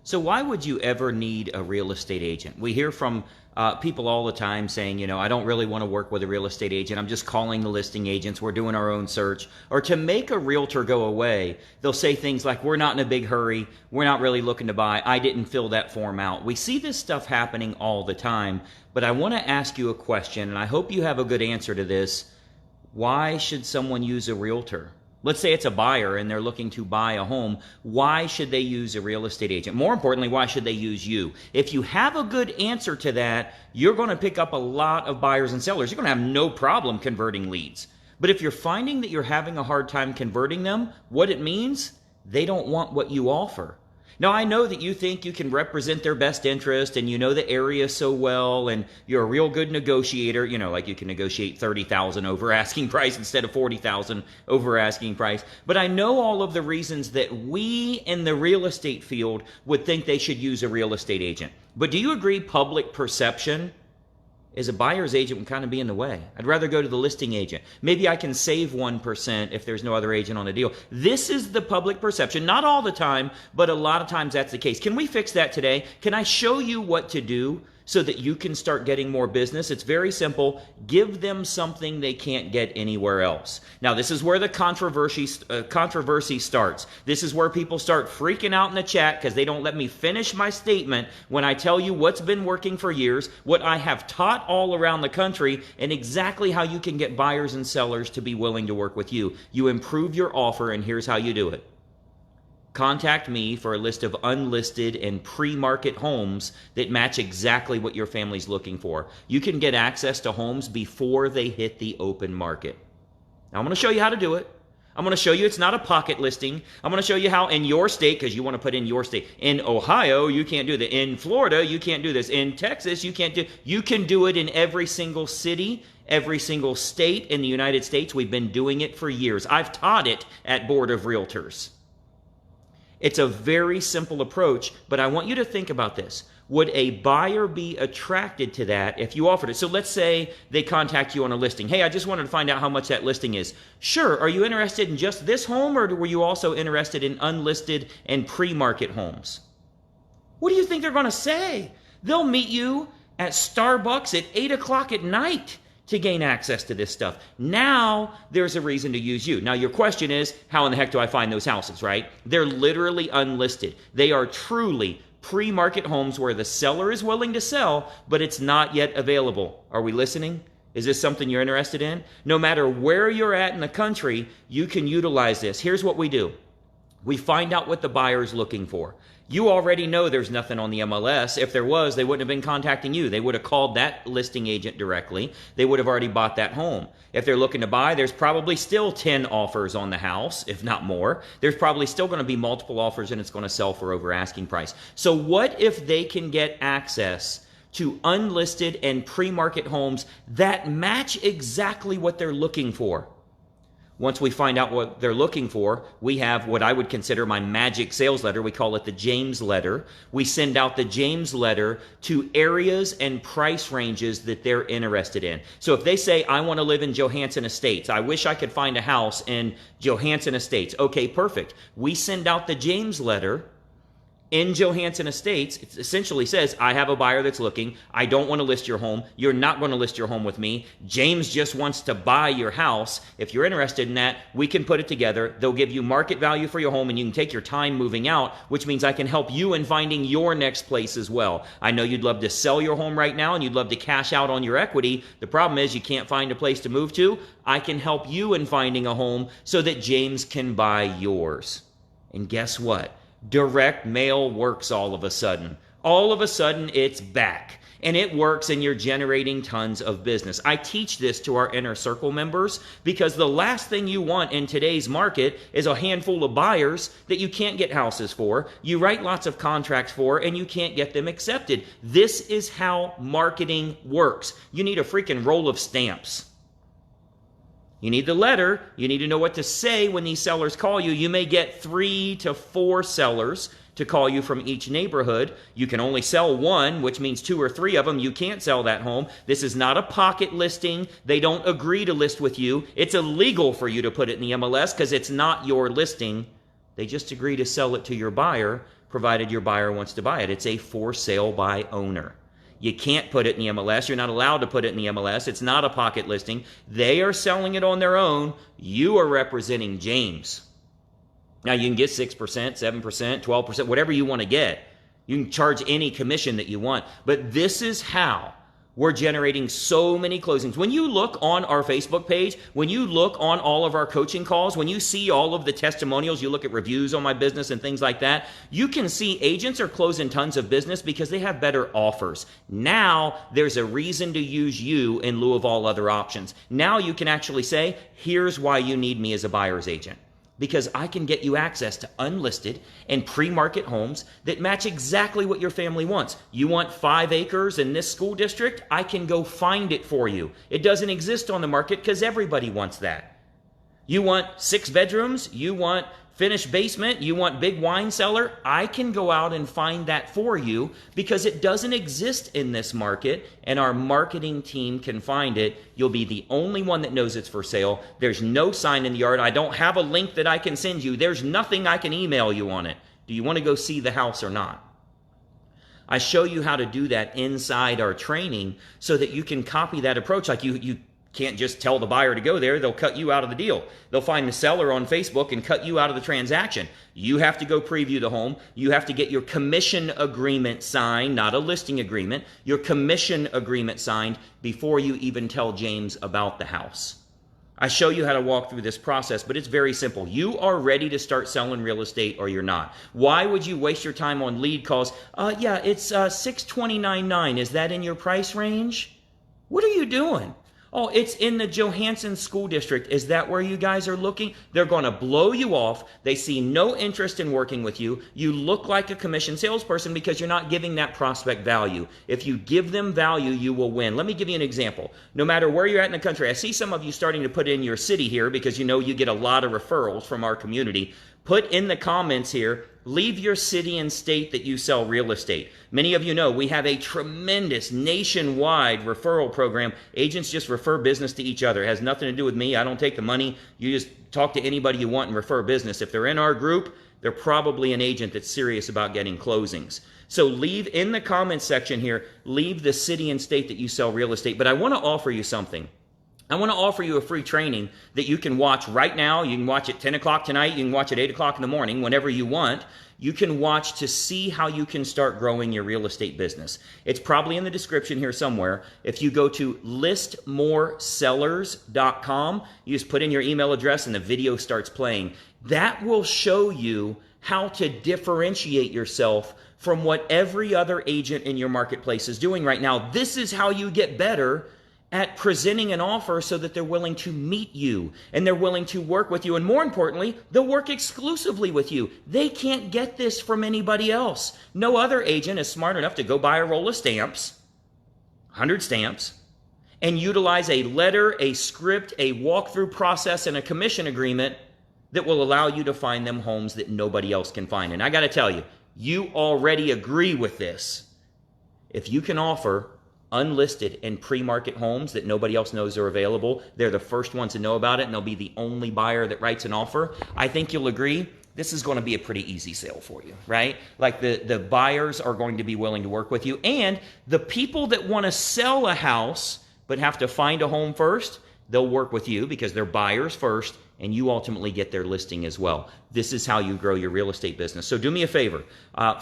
So why would you ever need a real estate agent? We hear from people all the time saying, I don't really want to work with a real estate agent. I'm just calling the listing agents. We're doing our own search. Or to make a realtor go away, they'll say things like, we're not in a big hurry. We're not really looking to buy. I didn't fill that form out. We see this stuff happening all the time. But I want to ask you a question, and I hope you have a good answer to this. Why should someone use a realtor? Let's say it's a buyer and they're looking to buy a home. Why should they use a real estate agent? More importantly, why should they use you? If you have a good answer to that, you're going to pick up a lot of buyers and sellers. You're going to have no problem converting leads. But if you're finding that you're having a hard time converting them, what it means, they don't want what you offer. Now, I know that you think you can represent their best interest and you know the area so well and you're a real good negotiator, like you can negotiate $30,000 over asking price instead of $40,000 over asking price. But I know all of the reasons that we in the real estate field would think they should use a real estate agent. But do you agree public perception is a buyer's agent would kind of be in the way? I'd rather go to the listing agent. Maybe I can save 1% if there's no other agent on the deal. This is the public perception. Not all the time, but a lot of times that's the case. Can we fix that today? Can I show you what to do so that you can start getting more business? It's very simple. Give them something they can't get anywhere else. Now, this is where the controversy starts. This is where people start freaking out in the chat because they don't let me finish my statement when I tell you what's been working for years, what I have taught all around the country, and exactly how you can get buyers and sellers to be willing to work with you. You improve your offer, and here's how you do it. Contact me for a list of unlisted and pre-market homes that match exactly what your family's looking for. You can get access to homes before they hit the open market. Now, I'm going to show you how to do it. I'm going to show you it's not a pocket listing. I'm going to show you how in your state, because you want to put in your state. In Ohio, you can't do that. In Florida, you can't do this. In Texas, you can't do. You can do it in every single city, every single state in the United States. We've been doing it for years. I've taught it at Board of Realtors. It's a very simple approach, but I want you to think about this. Would a buyer be attracted to that if you offered it? So let's say they contact you on a listing. Hey, I just wanted to find out how much that listing is. Sure, are you interested in just this home, or were you also interested in unlisted and pre-market homes? What do you think they're going to say? They'll meet you at Starbucks at 8 o'clock at night to gain access to this stuff. Now, there's a reason to use you. Now, your question is, how in the heck do I find those houses, right? They're literally unlisted. They are truly pre-market homes where the seller is willing to sell, but it's not yet available. Are we listening? Is this something you're interested in? No matter where you're at in the country, you can utilize this. Here's what we do. We find out what the buyer is looking for. You already know there's nothing on the MLS. If there was, they wouldn't have been contacting you. They would have called that listing agent directly. They would have already bought that home. If they're looking to buy, there's probably still 10 offers on the house, if not more. There's probably still going to be multiple offers, and it's going to sell for over asking price. So what if they can get access to unlisted and pre-market homes that match exactly what they're looking for? Once we find out what they're looking for, we have what I would consider my magic sales letter. We call it the James letter. We send out the James letter to areas and price ranges that they're interested in. So if they say, I want to live in Johansson Estates, I wish I could find a house in Johansson Estates. Okay, perfect. We send out the James letter. In Johansson Estates, it essentially says, I have a buyer that's looking. I don't want to list your home. You're not going to list your home with me. James just wants to buy your house. If you're interested in that, we can put it together. They'll give you market value for your home, and you can take your time moving out, which means I can help you in finding your next place as well. I know you'd love to sell your home right now, and you'd love to cash out on your equity. The problem is you can't find a place to move to. I can help you in finding a home so that James can buy yours. And guess what? Direct mail works all of a sudden. All of a sudden, it's back. And it works, and you're generating tons of business. I teach this to our inner circle members because the last thing you want in today's market is a handful of buyers that you can't get houses for, you write lots of contracts for, and you can't get them accepted. This is how marketing works. You need a freaking roll of stamps. You need the letter. You need to know what to say when these sellers call you. You may get 3 to 4 sellers to call you from each neighborhood. You can only sell one, which means 2 or 3 of them. You can't sell that home. This is not a pocket listing. They don't agree to list with you. It's illegal for you to put it in the MLS because it's not your listing. They just agree to sell it to your buyer provided your buyer wants to buy it. It's a for sale by owner. You can't put it in the MLS. You're not allowed to put it in the MLS. It's not a pocket listing. They are selling it on their own. You are representing James. Now, you can get 6%, 7%, 12%, whatever you want to get. You can charge any commission that you want. But this is how we're generating so many closings. When you look on our Facebook page, when you look on all of our coaching calls, when you see all of the testimonials, you look at reviews on my business and things like that, you can see agents are closing tons of business because they have better offers. Now there's a reason to use you in lieu of all other options. Now you can actually say, here's why you need me as a buyer's agent. Because I can get you access to unlisted and pre-market homes that match exactly what your family wants. You want 5 acres in this school district? I can go find it for you. It doesn't exist on the market because everybody wants that. You want 6 bedrooms? You want finished basement? You want big wine cellar? I can go out and find that for you because it doesn't exist in this market, and our marketing team can find it. You'll be the only one that knows it's for sale. There's no sign in the yard. I don't have a link that I can send you. There's nothing I can email you on it. Do you want to go see the house or not? I show you how to do that inside our training so that you can copy that approach. Like you can't just tell the buyer to go there. They'll cut you out of the deal. They'll find the seller on Facebook and cut you out of the transaction. You have to go preview the home. You have to get your commission agreement signed, not a listing agreement, your commission agreement signed before you even tell James about the house. I show you how to walk through this process, but it's very simple. You are ready to start selling real estate or you're not. Why would you waste your time on lead calls? Yeah, it's $629.9. Is that in your price range? What are you doing? Oh, it's in the Johansson School District. Is that where you guys are looking? They're going to blow you off. They see no interest in working with you. You look like a commission salesperson because you're not giving that prospect value. If you give them value, you will win. Let me give you an example. No matter where you're at in the country, I see some of you starting to put in your city here because you know you get a lot of referrals from our community. Put in the comments here, leave your city and state that you sell real estate. Many of you know we have a tremendous nationwide referral program. Agents just refer business to each other. It has nothing to do with me. I don't take the money. You just talk to anybody you want and refer business. If they're in our group, they're probably an agent that's serious about getting closings. So leave in the comments section here, leave the city and state that you sell real estate. But I want to offer you something. I want to offer you a free training that you can watch right now. You can watch it 10 o'clock tonight. You can watch it 8 o'clock in the morning, whenever you want. You can watch to see how you can start growing your real estate business. It's probably in the description here somewhere. If you go to listmoresellers.com, you just put in your email address and the video starts playing. That will show you how to differentiate yourself from what every other agent in your marketplace is doing right now. This is how you get better at presenting an offer so that they're willing to meet you and they're willing to work with you. And more importantly, they'll work exclusively with you. They can't get this from anybody else. No other agent is smart enough to go buy a roll of stamps, 100 stamps, and utilize a letter, a script, a walkthrough process, and a commission agreement that will allow you to find them homes that nobody else can find. And I got to tell you, you already agree with this. If you can offer unlisted and pre-market homes that nobody else knows are available, they're the first ones to know about it, and they'll be the only buyer that writes an offer, I think you'll agree this is going to be a pretty easy sale for you, right? Like the buyers are going to be willing to work with you, and the people that want to sell a house but have to find a home first, they'll work with you because they're buyers first, and you ultimately get their listing as well. This is how you grow your real estate business. So do me a favor.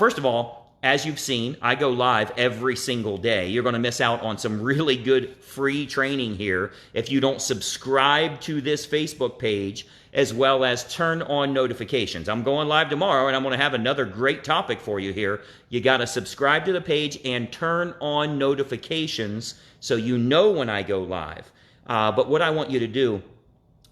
First of all, as you've seen, I go live every single day. You're going to miss out on some really good free training here if you don't subscribe to this Facebook page as well as turn on notifications. I'm going live tomorrow and I'm going to have another great topic for you here. You got to subscribe to the page and turn on notifications so you know when I go live. But what I want you to do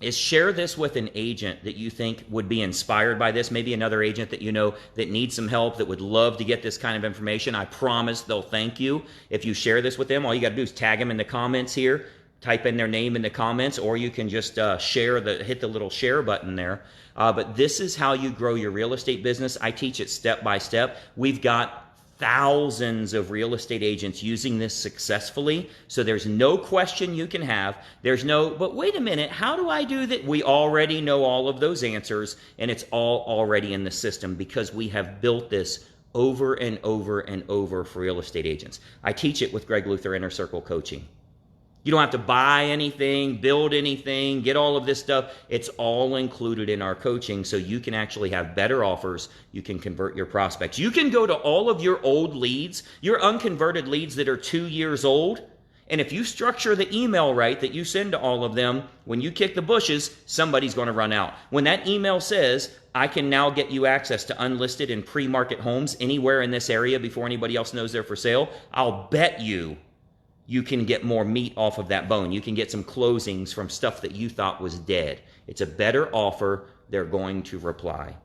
is share this with an agent that you think would be inspired by this, maybe another agent that you know that needs some help, that would love to get this kind of information. I promise they'll thank you if you share this with them. All you got to do is tag them in the comments here, type in their name in the comments, or you can just hit the little share button there. But this is how you grow your real estate business. I teach it step by step. We've got thousands of real estate agents using this successfully. So there's no question you can have. There's no, but wait a minute, how do I do that? We already know all of those answers, and it's all already in the system because we have built this over and over and over for real estate agents. I teach it with Greg Luther Inner Circle Coaching. You don't have to buy anything, build anything, get all of this stuff. It's all included in our coaching so you can actually have better offers. You can convert your prospects. You can go to all of your old leads, your unconverted leads that are 2 years old, and if you structure the email right that you send to all of them, when you kick the bushes, somebody's going to run out. When that email says, I can now get you access to unlisted and pre-market homes anywhere in this area before anybody else knows they're for sale, I'll bet you can get more meat off of that bone. You can get some closings from stuff that you thought was dead. It's a better offer. They're going to reply.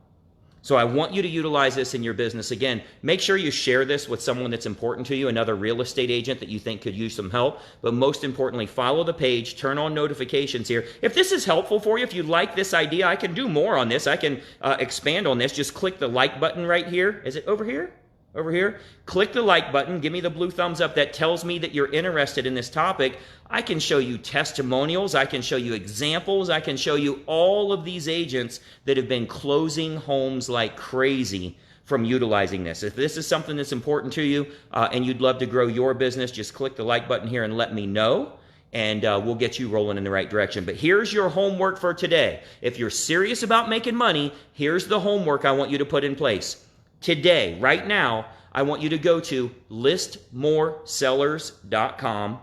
So I want you to utilize this in your business. Again, make sure you share this with someone that's important to you, another real estate agent that you think could use some help. But most importantly, follow the page, turn on notifications here. If this is helpful for you, if you like this idea, I can do more on this. I can expand on this. Just click the like button right here. Is it over here? Over here, click the like button, give me the blue thumbs up. That tells me that you're interested in this topic. I can show you testimonials, I can show you examples, I can show you all of these agents that have been closing homes like crazy from utilizing this. If this is something that's important to you and you'd love to grow your business, just click the like button here and let me know, and we'll get you rolling in the right direction. But here's your homework for today. If you're serious about making money, here's the homework I want you to put in place. Today, right now, I want you to go to listmoresellers.com,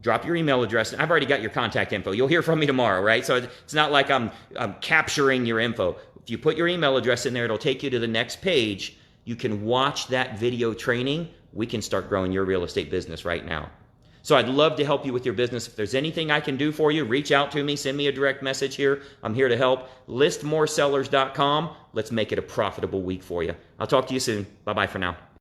drop your email address. I've already got your contact info. You'll hear from me tomorrow, right? So it's not like I'm capturing your info. If you put your email address in there, it'll take you to the next page. You can watch that video training. We can start growing your real estate business right now. So I'd love to help you with your business. If there's anything I can do for you, reach out to me, send me a direct message here. I'm here to help. Listmoresellers.com. Let's make it a profitable week for you. I'll talk to you soon. Bye-bye for now.